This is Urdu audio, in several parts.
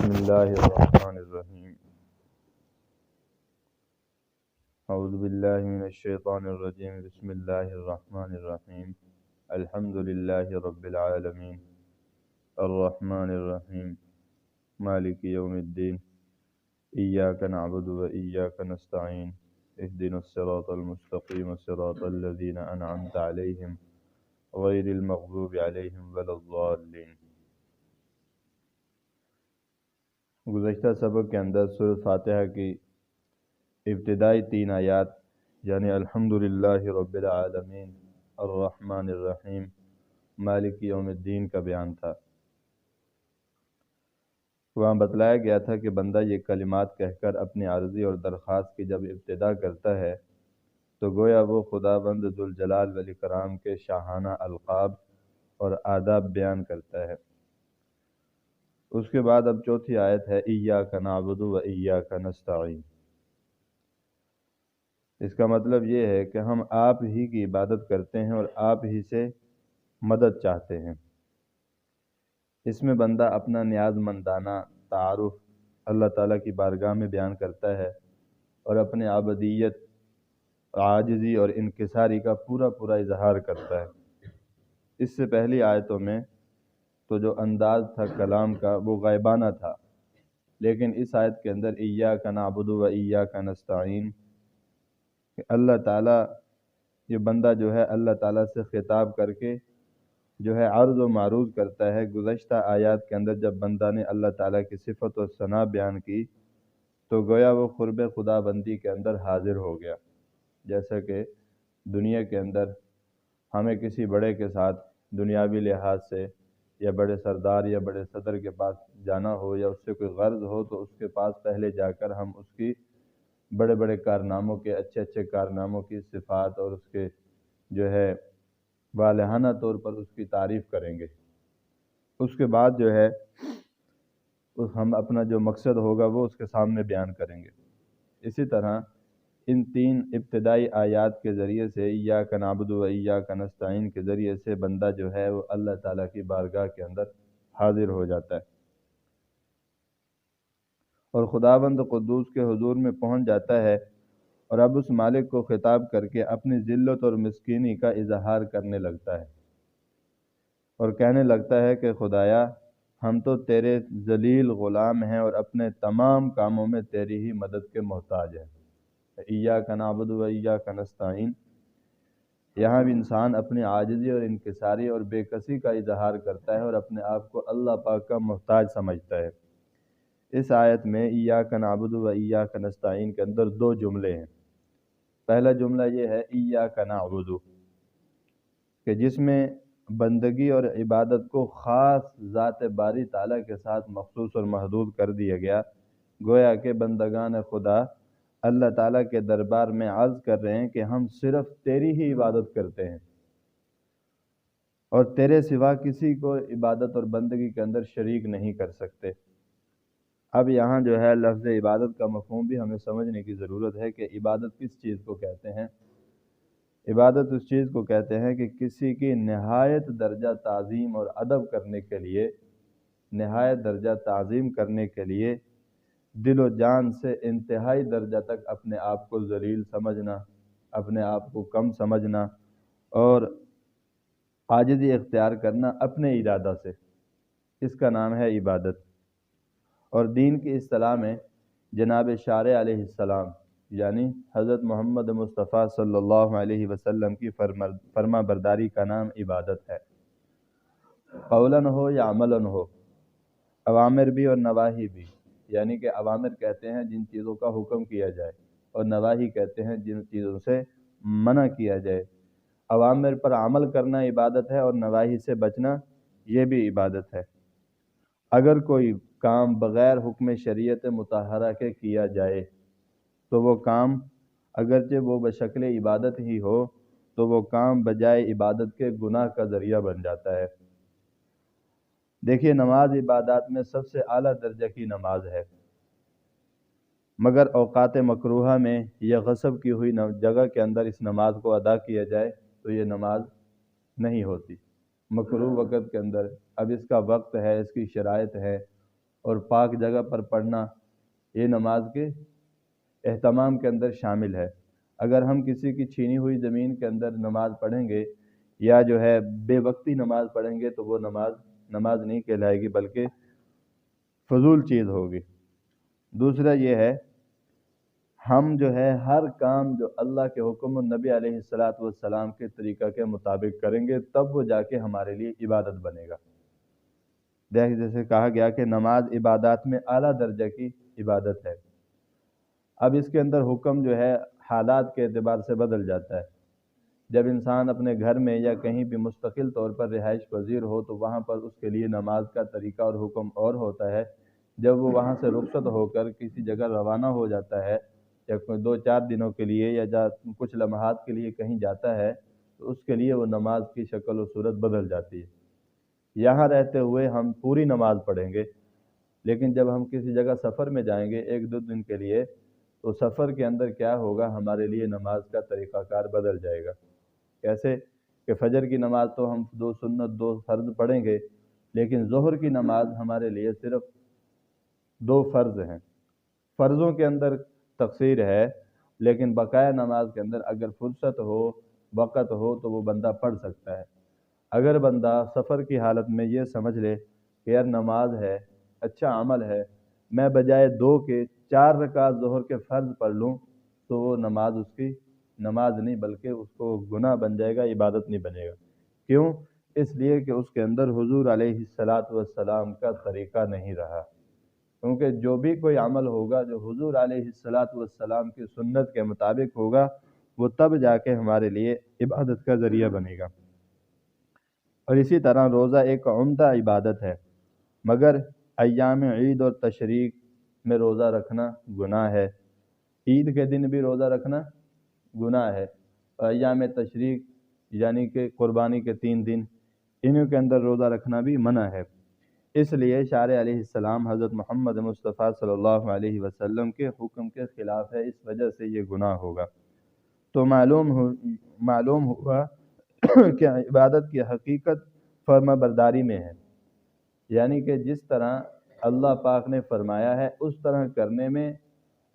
بسم اللہ الرحمن الرحیم اعوذ باللہ من الشیطان الرجیم بسم اللہ الرحمن الرحیم الحمد للہ رب العالمین الرحمن الرحیم مالک یوم الدین ایاک نعبد و ایاک نستعین اهدنا الصراط المستقیم صراط الذین انعمت علیہم غیر المغضوب علیہم ولا الضالین۔ گزشتہ سبق کے اندر سورۃ فاتحہ کی ابتدائی 3 آیات یعنی الحمدللہ رب العالمین الرحمن الرحیم مالک یوم الدین کا بیان تھا۔ وہاں بتلایا گیا تھا کہ بندہ یہ کلمات کہہ کر اپنی عرضی اور درخواست کی جب ابتدا کرتا ہے تو گویا وہ خداوند ذوالجلال والاکرام کے شاہانہ القاب اور آداب بیان کرتا ہے۔ اس کے بعد اب چوتھی آیت ہے ایاک نعبد و ایاک نستعین۔ اس کا مطلب یہ ہے کہ ہم آپ ہی کی عبادت کرتے ہیں اور آپ ہی سے مدد چاہتے ہیں۔ اس میں بندہ اپنا نیاز مندانہ تعارف اللہ تعالیٰ کی بارگاہ میں بیان کرتا ہے اور اپنے عبودیت، عاجزی اور انکساری کا پورا اظہار کرتا ہے۔ اس سے پہلی آیتوں میں تو جو انداز تھا کلام کا وہ غائبانہ تھا، لیکن اس آیت کے اندر ایاک نعبد و ایاک نستعین کہ اللہ تعالیٰ، یہ بندہ جو ہے اللہ تعالیٰ سے خطاب کر کے جو ہے عرض و معروض کرتا ہے۔ گزشتہ آیات کے اندر جب بندہ نے اللہ تعالیٰ کی صفت و ثنا بیان کی تو گویا وہ قرب خدا بندی کے اندر حاضر ہو گیا۔ جیسا کہ دنیا کے اندر ہمیں کسی بڑے کے ساتھ دنیاوی لحاظ سے یا بڑے سردار یا بڑے صدر کے پاس جانا ہو یا اس سے کوئی غرض ہو تو اس کے پاس پہلے جا کر ہم اس کی بڑے کارناموں کے اچھے کارناموں کی صفات اور اس کے جو ہے والہانہ طور پر اس کی تعریف کریں گے۔ اس کے بعد جو ہے ہم اپنا جو مقصد ہوگا وہ اس کے سامنے بیان کریں گے۔ اسی طرح ان 3 ابتدائی آیات کے ذریعے سے ایاک نعبد و ایاک نستعین کے ذریعے سے بندہ جو ہے وہ اللہ تعالیٰ کی بارگاہ کے اندر حاضر ہو جاتا ہے اور خداوند قدوس کے حضور میں پہنچ جاتا ہے، اور اب اس مالک کو خطاب کر کے اپنی ذلت اور مسکینی کا اظہار کرنے لگتا ہے اور کہنے لگتا ہے کہ خدایا ہم تو تیرے ذلیل غلام ہیں اور اپنے تمام کاموں میں تیری ہی مدد کے محتاج ہیں۔ ایاک نعبد و ایاک نستعین، یہاں بھی انسان اپنی عاجزی اور انکساری اور بے کسی کا اظہار کرتا ہے اور اپنے آپ کو اللہ پاک کا محتاج سمجھتا ہے۔ اس آیت میں ایاک نعبد و ایاک نستعین کے اندر 2 جملے ہیں۔ پہلا جملہ یہ ہے ایاک نعبد، کہ جس میں بندگی اور عبادت کو خاص ذات باری تعالیٰ کے ساتھ مخصوص اور محدود کر دیا گیا، گویا کہ بندگان خدا اللہ تعالیٰ کے دربار میں عرض کر رہے ہیں کہ ہم صرف تیری ہی عبادت کرتے ہیں اور تیرے سوا کسی کو عبادت اور بندگی کے اندر شریک نہیں کر سکتے۔ اب یہاں جو ہے لفظ عبادت کا مفہوم بھی ہمیں سمجھنے کی ضرورت ہے کہ عبادت کس چیز کو کہتے ہیں۔ عبادت اس چیز کو کہتے ہیں کہ کسی کی نہایت درجہ تعظیم اور ادب کرنے کے لیے، نہایت درجہ تعظیم کرنے کے لیے دل و جان سے انتہائی درجہ تک اپنے آپ کو ذلیل سمجھنا، اپنے آپ کو کم سمجھنا اور عاجزی اختیار کرنا اپنے ارادہ سے، اس کا نام ہے عبادت۔ اور دین کی اصطلاح میں جناب شارع علیہ السلام یعنی حضرت محمد مصطفیٰ صلی اللہ علیہ وسلم کی فرما برداری کا نام عبادت ہے، قولاً ہو یا عملاً ہو، اوامر بھی اور نواہی بھی، یعنی کہ اوامر کہتے ہیں جن چیزوں کا حکم کیا جائے اور نواہی کہتے ہیں جن چیزوں سے منع کیا جائے۔ اوامر پر عمل کرنا عبادت ہے اور نواہی سے بچنا یہ بھی عبادت ہے۔ اگر کوئی کام بغیر حکم شریعت مطہرہ کے کیا جائے تو وہ کام اگرچہ وہ بشکل عبادت ہی ہو تو وہ کام بجائے عبادت کے گناہ کا ذریعہ بن جاتا ہے۔ دیکھیے نماز عبادات میں سب سے اعلیٰ درجہ کی نماز ہے، مگر اوقات مکروہہ میں یا غصب کی ہوئی جگہ کے اندر اس نماز کو ادا کیا جائے تو یہ نماز نہیں ہوتی۔ مکروہ وقت کے اندر اب اس کا وقت ہے، اس کی شرائط ہے اور پاک جگہ پر پڑھنا یہ نماز کے اہتمام کے اندر شامل ہے۔ اگر ہم کسی کی چھینی ہوئی زمین کے اندر نماز پڑھیں گے یا جو ہے بے وقتی نماز پڑھیں گے تو وہ نماز نہیں کہلائے گی بلکہ فضول چیز ہوگی۔ دوسرا یہ ہے ہم جو ہے ہر کام جو اللہ کے حکم اور نبی علیہ السلام کے طریقہ کے مطابق کریں گے تب وہ جا کے ہمارے لیے عبادت بنے گا۔ جیسے کہا گیا کہ نماز عبادات میں اعلیٰ درجہ کی عبادت ہے۔ اب اس کے اندر حکم جو ہے حالات کے اعتبار سے بدل جاتا ہے۔ جب انسان اپنے گھر میں یا کہیں بھی مستقل طور پر رہائش پذیر ہو تو وہاں پر اس کے لیے نماز کا طریقہ اور حکم اور ہوتا ہے۔ جب وہ وہاں سے رخصت ہو کر کسی جگہ روانہ ہو جاتا ہے یا کوئی 2-4 دنوں کے لیے یا کچھ لمحات کے لیے کہیں جاتا ہے تو اس کے لیے وہ نماز کی شکل و صورت بدل جاتی ہے۔ یہاں رہتے ہوئے ہم پوری نماز پڑھیں گے، لیکن جب ہم کسی جگہ سفر میں جائیں گے 1-2 دن کے لیے تو سفر کے اندر کیا ہوگا، ہمارے لیے نماز کا طریقہ کار بدل جائے گا۔ کیسے کہ فجر کی نماز تو ہم 2 سنت 2 فرض پڑھیں گے، لیکن ظہر کی نماز ہمارے لیے صرف 2 فرض ہیں۔ فرضوں کے اندر تقصیر ہے، لیکن بقایا نماز کے اندر اگر فرصت ہو وقت ہو تو وہ بندہ پڑھ سکتا ہے۔ اگر بندہ سفر کی حالت میں یہ سمجھ لے کہ یار نماز ہے اچھا عمل ہے، میں بجائے 2 کے 4 رکعت ظہر کے فرض پڑھ لوں تو وہ نماز اس کی نماز نہیں بلکہ اس کو گناہ بن جائے گا، عبادت نہیں بنے گا۔ کیوں؟ اس لیے کہ اس کے اندر حضور علیہ السلام کا طریقہ نہیں رہا۔ کیونکہ جو بھی کوئی عمل ہوگا جو حضور علیہ السلام کی سنت کے مطابق ہوگا وہ تب جا کے ہمارے لیے عبادت کا ذریعہ بنے گا۔ اور اسی طرح روزہ ایک عمدہ عبادت ہے، مگر ایام عید اور تشریق میں روزہ رکھنا گناہ ہے۔ عید کے دن بھی روزہ رکھنا گناہ ہے، اور ایام تشریق یعنی کہ قربانی کے 3 دن انہوں کے اندر روزہ رکھنا بھی منع ہے۔ اس لیے شارع علیہ السلام حضرت محمد مصطفیٰ صلی اللہ علیہ وسلم کے حکم کے خلاف ہے، اس وجہ سے یہ گناہ ہوگا۔ تو معلوم ہوا کہ عبادت کی حقیقت فرما برداری میں ہے، یعنی کہ جس طرح اللہ پاک نے فرمایا ہے اس طرح کرنے میں،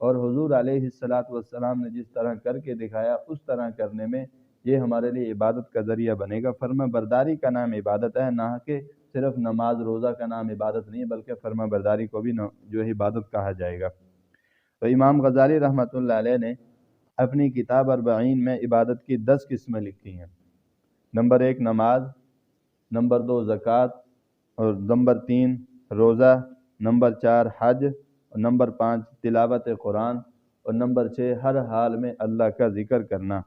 اور حضور علیہ السلام نے جس طرح کر کے دکھایا اس طرح کرنے میں یہ ہمارے لیے عبادت کا ذریعہ بنے گا۔ فرما برداری کا نام عبادت ہے، نہ کہ صرف نماز روزہ کا نام عبادت نہیں بلکہ فرما برداری کو بھی جو ہے عبادت کہا جائے گا۔ تو امام غزالی رحمۃ اللہ علیہ نے اپنی کتاب 40 میں عبادت کی 10 قسمیں لکھی ہیں۔ نمبر 1 نماز، نمبر 2 زکوٰۃ، اور نمبر 3 روزہ، نمبر 4 حج، اور نمبر 5 تلاوت قرآن، اور نمبر 6 ہر حال میں اللہ کا ذکر کرنا،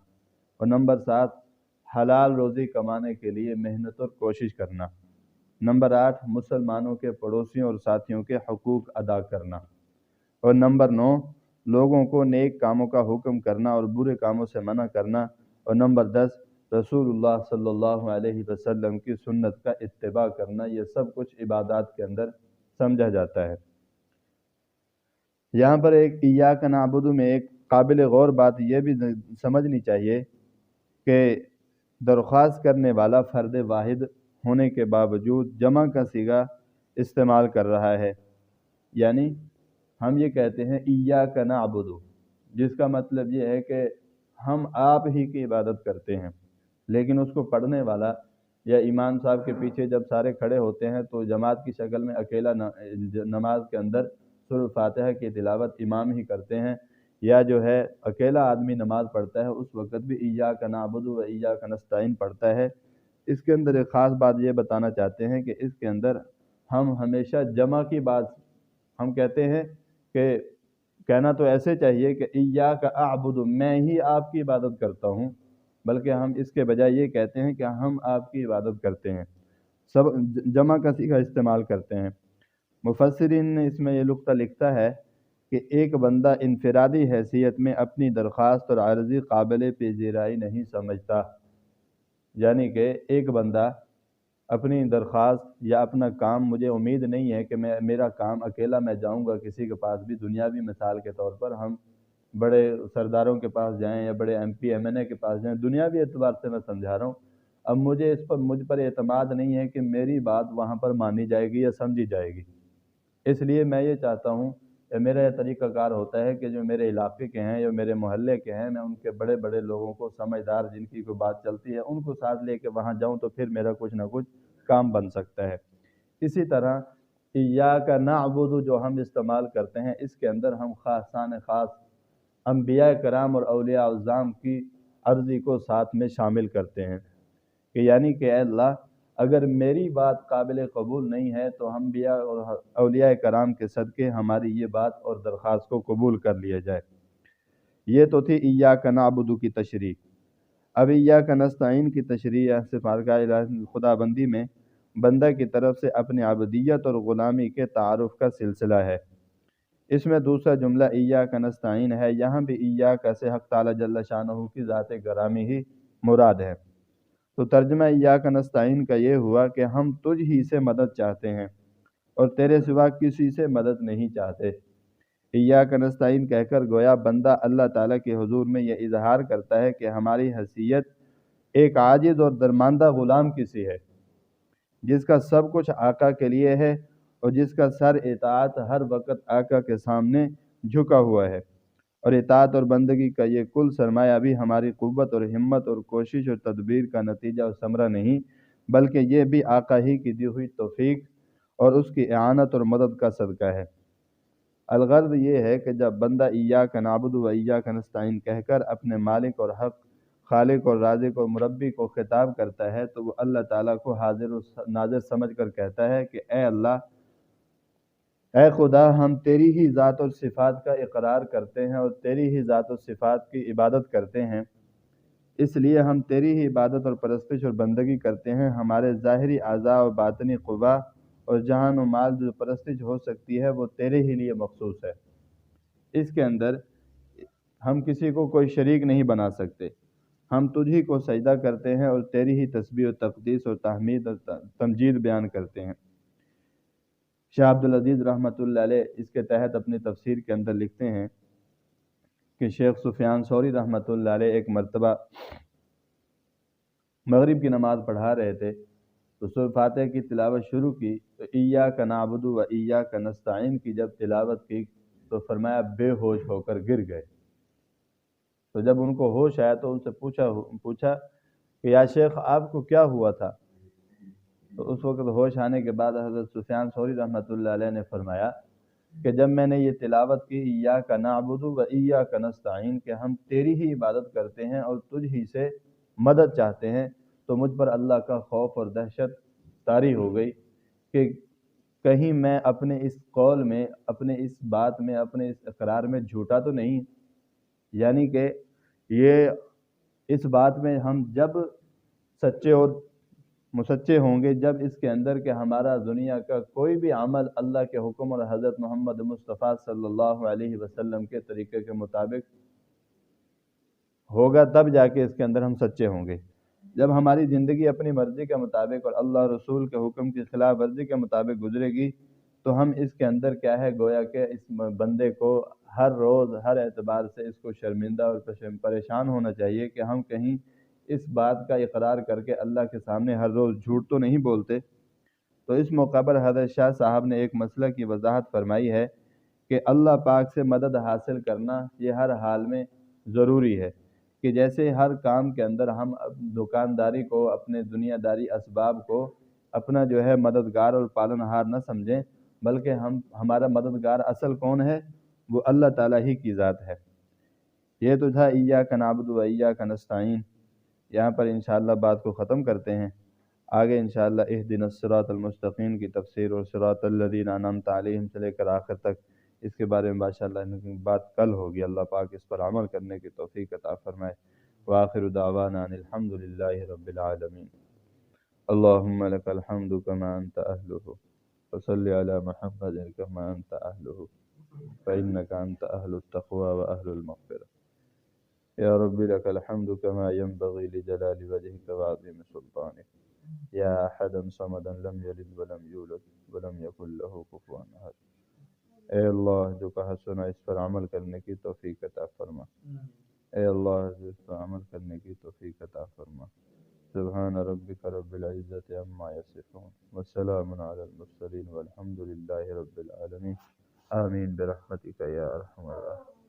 اور نمبر 7 حلال روزی کمانے کے لیے محنت اور کوشش کرنا، نمبر 8 مسلمانوں کے پڑوسیوں اور ساتھیوں کے حقوق ادا کرنا، اور نمبر 9 لوگوں کو نیک کاموں کا حکم کرنا اور برے کاموں سے منع کرنا، اور نمبر 10 رسول اللہ صلی اللہ علیہ وسلم کی سنت کا اتباع کرنا۔ یہ سب کچھ عبادات کے اندر سمجھا جاتا ہے۔ یہاں پر ایک ایاک نعبد میں ایک قابل غور بات یہ بھی سمجھنی چاہیے کہ درخواست کرنے والا فرد واحد ہونے کے باوجود جمع کا صیغہ استعمال کر رہا ہے، یعنی ہم یہ کہتے ہیں ایاک نعبد، جس کا مطلب یہ ہے کہ ہم آپ ہی کی عبادت کرتے ہیں، لیکن اس کو پڑھنے والا یا امام صاحب کے پیچھے جب سارے کھڑے ہوتے ہیں تو جماعت کی شکل میں اکیلا نماز کے اندر سورۃ فاتحہ کی تلاوت امام ہی کرتے ہیں، یا جو ہے اکیلا آدمی نماز پڑھتا ہے اس وقت بھی ایاک نعبد و ایاک نستعین پڑھتا ہے۔ اس کے اندر ایک خاص بات یہ بتانا چاہتے ہیں کہ اس کے اندر ہم ہمیشہ جمع کی بات ہم کہتے ہیں کہ کہنا تو ایسے چاہیے کہ ایاک اعبد، میں ہی آپ کی عبادت کرتا ہوں، بلکہ ہم اس کے بجائے یہ کہتے ہیں کہ ہم آپ کی عبادت کرتے ہیں، سب جمع کا صیغہ استعمال کرتے ہیں۔ مفسرین نے اس میں یہ نقطہ لکھتا ہے کہ ایک بندہ انفرادی حیثیت میں اپنی درخواست اور عرضی قابل پذیرائی نہیں سمجھتا، یعنی کہ ایک بندہ اپنی درخواست یا اپنا کام، مجھے امید نہیں ہے کہ میرا کام اکیلا میں جاؤں گا کسی کے پاس بھی، دنیاوی مثال کے طور پر ہم بڑے سرداروں کے پاس جائیں یا بڑے ایم پی ایم این اے کے پاس جائیں، دنیاوی اعتبار سے میں سمجھا رہا ہوں، اب مجھ پر اعتماد نہیں ہے کہ میری بات وہاں پر مانی جائے گی یا سمجھی جائے گی۔ اس لیے میں یہ چاہتا ہوں کہ میرا یہ طریقہ کار ہوتا ہے کہ جو میرے علاقے کے ہیں یا میرے محلے کے ہیں، میں ان کے بڑے بڑے لوگوں کو، سمجھدار جن کی کوئی بات چلتی ہے، ان کو ساتھ لے کے وہاں جاؤں تو پھر میرا کچھ نہ کچھ کام بن سکتا ہے۔ اسی طرح ایاک نعبد جو ہم استعمال کرتے ہیں، اس کے اندر ہم خاصان خاص انبیاء کرام اور اولیاء اعظام کی عرضی کو ساتھ میں شامل کرتے ہیں کہ یعنی کہ اے اللہ، اگر میری بات قابل قبول نہیں ہے تو انبیاء اور اولیاء کرام کے صدقے ہماری یہ بات اور درخواست کو قبول کر لیا جائے۔ یہ تو تھی ایاک نعبد کی تشریح۔ اب ایاک نستعین کی تشریح سے بارگاہ خدا بندی میں بندہ کی طرف سے اپنی عبودیت اور غلامی کے تعارف کا سلسلہ ہے۔ اس میں دوسرا جملہ ایاک نستعین ہے، یہاں بھی ایاک سے حق تعالی جل شانہ کی ذات گرامی ہی مراد ہے۔ تو ترجمہ ایاک نستعین کا یہ ہوا کہ ہم تجھ ہی سے مدد چاہتے ہیں اور تیرے سوا کسی سے مدد نہیں چاہتے۔ ایاک نستعین کہہ کر گویا بندہ اللہ تعالیٰ کے حضور میں یہ اظہار کرتا ہے کہ ہماری حیثیت ایک عاجز اور درماندہ غلام کی سی ہے، جس کا سب کچھ آقا کے لیے ہے اور جس کا سر اطاعت ہر وقت آقا کے سامنے جھکا ہوا ہے، اور اطاعت اور بندگی کا یہ کل سرمایہ بھی ہماری قوت اور ہمت اور کوشش اور تدبیر کا نتیجہ اور ثمرہ نہیں، بلکہ یہ بھی آقا ہی کی دی ہوئی توفیق اور اس کی اعانت اور مدد کا صدقہ ہے۔ الغرض یہ ہے کہ جب بندہ ایاک نعبد و ایاک نستعین کہہ کر اپنے مالک اور حق، خالق اور رازق اور مربی کو خطاب کرتا ہے تو وہ اللہ تعالیٰ کو حاضر و ناظر سمجھ کر کہتا ہے کہ اے اللہ، اے خدا، ہم تیری ہی ذات اور صفات کا اقرار کرتے ہیں اور تیری ہی ذات اور صفات کی عبادت کرتے ہیں، اس لیے ہم تیری ہی عبادت اور پرستش اور بندگی کرتے ہیں۔ ہمارے ظاہری اعضاء و باطنی قوا اور جان و مال جو پرستش ہو سکتی ہے وہ تیرے ہی لیے مخصوص ہے، اس کے اندر ہم کسی کو کوئی شریک نہیں بنا سکتے۔ ہم تجھ ہی کو سجدہ کرتے ہیں اور تیری ہی تسبیح و تقدیس اور تحمید اور تمجید بیان کرتے ہیں۔ شاہ عبدالعزیز رحمۃ اللہ علیہ اس کے تحت اپنی تفسیر کے اندر لکھتے ہیں کہ شیخ سفیان ثوری رحمۃ اللہ علیہ ایک مرتبہ مغرب کی نماز پڑھا رہے تھے تو سورہ فاتحہ کی تلاوت شروع کی تو ایاک نعبد و ایاک نستعین کی جب تلاوت کی تو فرمایا بے ہوش ہو کر گر گئے۔ تو جب ان کو ہوش آیا تو ان سے پوچھا کہ یا شیخ آپ کو کیا ہوا تھا؟ تو اس وقت ہوش آنے کے بعد حضرت سفیان ثوری رحمۃ اللہ علیہ نے فرمایا کہ جب میں نے یہ تلاوت کی ایاک نعبد و ایاک نستعین کہ ہم تیری ہی عبادت کرتے ہیں اور تجھ ہی سے مدد چاہتے ہیں، تو مجھ پر اللہ کا خوف اور دہشت طاری ہو گئی کہ کہیں میں اپنے اس قول میں، اپنے اس بات میں، اپنے اس اقرار میں جھوٹا تو نہیں، یعنی کہ یہ اس بات میں ہم جب سچے اور مسچے ہوں گے جب اس کے اندر کہ ہمارا دنیا کا کوئی بھی عمل اللہ کے حکم اور حضرت محمد مصطفیٰ صلی اللہ علیہ وسلم کے طریقے کے مطابق ہوگا، تب جا کے اس کے اندر ہم سچے ہوں گے۔ جب ہماری زندگی اپنی مرضی کے مطابق اور اللہ رسول کے حکم کی خلاف ورزی کے مطابق گزرے گی تو ہم اس کے اندر کیا ہے، گویا کہ اس بندے کو ہر روز ہر اعتبار سے اس کو شرمندہ اور پریشان ہونا چاہیے کہ ہم کہیں اس بات کا اقرار کر کے اللہ کے سامنے ہر روز جھوٹ تو نہیں بولتے۔ تو اس موقع پر حضرت شاہ صاحب نے ایک مسئلہ کی وضاحت فرمائی ہے کہ اللہ پاک سے مدد حاصل کرنا یہ ہر حال میں ضروری ہے، کہ جیسے ہر کام کے اندر ہم دکانداری کو، اپنے دنیا داری اسباب کو اپنا جو ہے مددگار اور پالنہار نہ سمجھیں، بلکہ ہمارا مددگار اصل کون ہے؟ وہ اللہ تعالیٰ ہی کی ذات ہے۔ یہ تو تھا ایاک نعبد و ایاک نستعین۔ یہاں پر انشاءاللہ بات کو ختم کرتے ہیں، آگے انشاءاللہ اہدنا الصراط المستقیم کی تفسیر اور صراط الذین انعمت علیہم سے لے کر آخر تک اس کے بارے میں ماشاءاللہ بات کل ہوگی۔ اللہ پاک اس پر عمل کرنے کی توفیق عطا فرمائے۔ وآخر دعوانا ان الحمد للہ رب العالمین۔ اللہم لک الحمد کما انت اہلہ وصلی علی محمد کما انت اہلہ فإنک انت اہل التقوی واہل المغفرہ۔ یا رب لک الحمد کما ينبغی لجلال وجہک وعظیم سلطانک یا احدا صمدا لم یلد ولم یولد ولم یکن لہ کفوا احد۔ اے اللہ جو کہا سنا اس پر عمل کرنے کی توفیق عطا فرما۔ اے اللہ جو اس پر عمل کرنے کی توفیق عطا فرما۔ سبحان ربک رب العزت عما یصفون وسلام علی المرسلین والحمد للہ رب العالمین آمین برحمتک یا ارحم الراحمین.